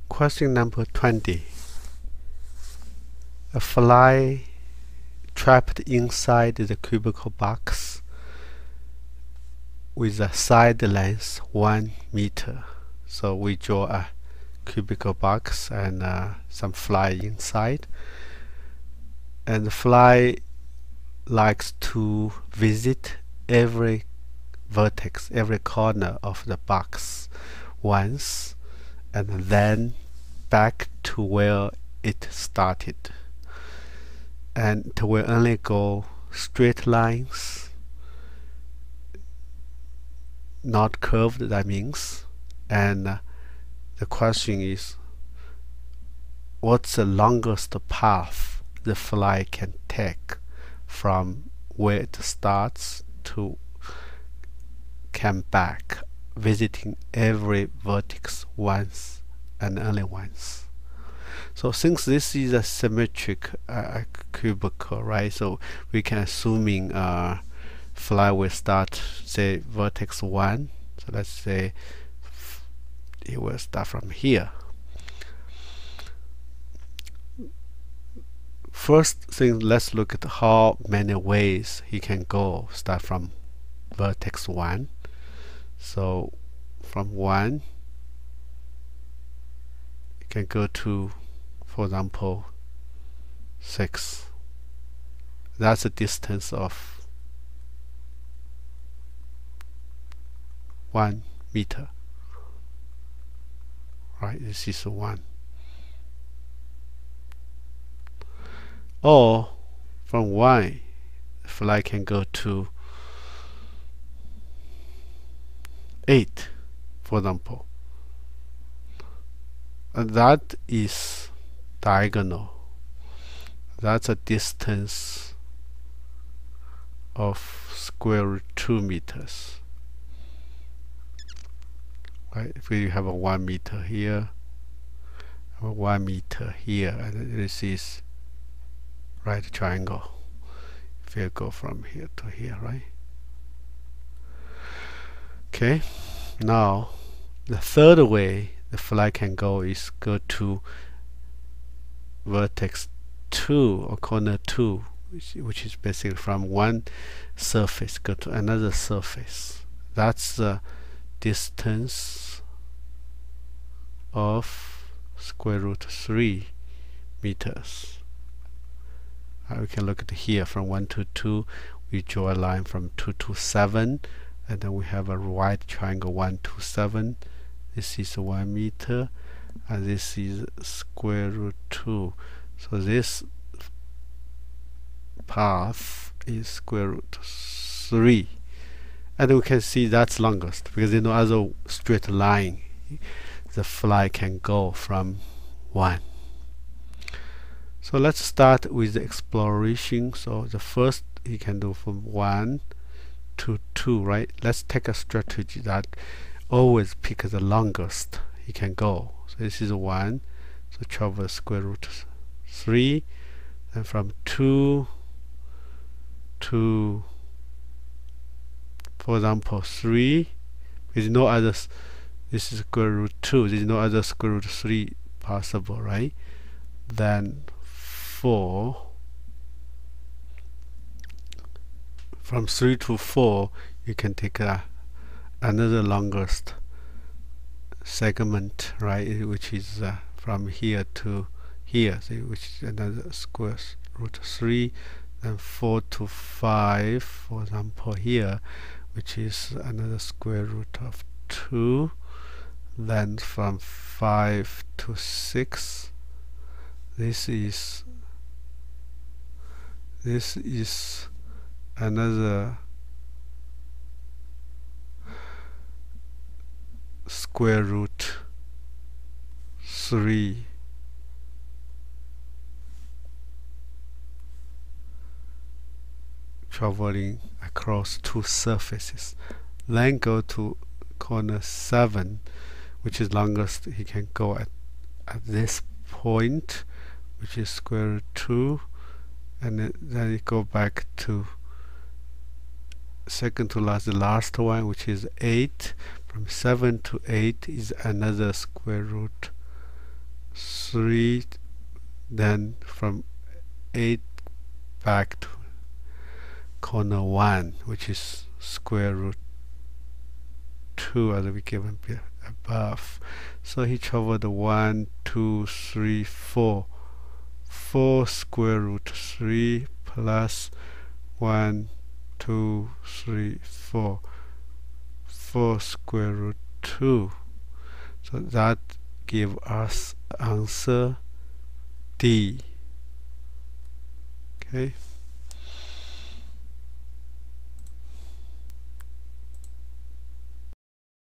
Question number 20. A fly trapped inside the cubicle box with a side length 1 meter. So we draw a cubicle box and some fly inside. And the fly likes to visit every vertex, every corner of the box once, and then back to where it started. And it will only go straight lines, not curved, that means. And the question is, what's the longest path the fly can take from where it starts to come back, visiting every vertex once and only once. So since this is a symmetric cubicle, right, so we can assuming fly will start, say, vertex 1. So let's say it will start from here. First thing, let's look at how many ways he can go. Start from vertex 1. So from 1, you can go to, for example, 6. That's a distance of 1 meter. Right, this is 1. Or from 1, the fly can go to 8, for example. And that is diagonal. That's a distance of square root 2 meters. Right? If we have a 1 meter here, a 1 meter here, and this is right triangle. If you go from here to here, right? Okay. Now, the third way the fly can go is go to vertex 2 or corner 2, which is basically from one surface go to another surface. That's the distance of square root 3 meters. We can look at here from 1 to 2. We draw a line from 2 to 7, and then we have a right triangle 1 to 7. This is 1 meter, and this is square root 2. So this path is square root 3, and we can see that's longest because there's no other straight line the fly can go from 1. So let's start with the exploration. So the first he can do from 1 to 2, right? Let's take a strategy that always pick the longest he can go. So this is 1, so travel square root 3, and from 2 to, for example, 3, there's no other, this is square root 2, there's no other square root 3 possible, right? Then 4, from 3 to 4, you can take another longest segment, right, which is from here to here, so which is another square root 3. Then 4 to 5, for example, here, which is another square root of 2. Then from 5 to 6, this is another square root 3. Traveling across 2 surfaces. Then go to corner 7, which is longest he can go at this point, which is square root 2, and then you go back to second to last, the last one, which is 8. From 7 to 8 is another square root 3, then from 8 back to corner 1, which is square root 2 as we given above. So he traveled 1, 2, 3, 4. 4 square root 3 plus 1, 2, 3, 4. 4 square root 2. So that give us answer D. Okay.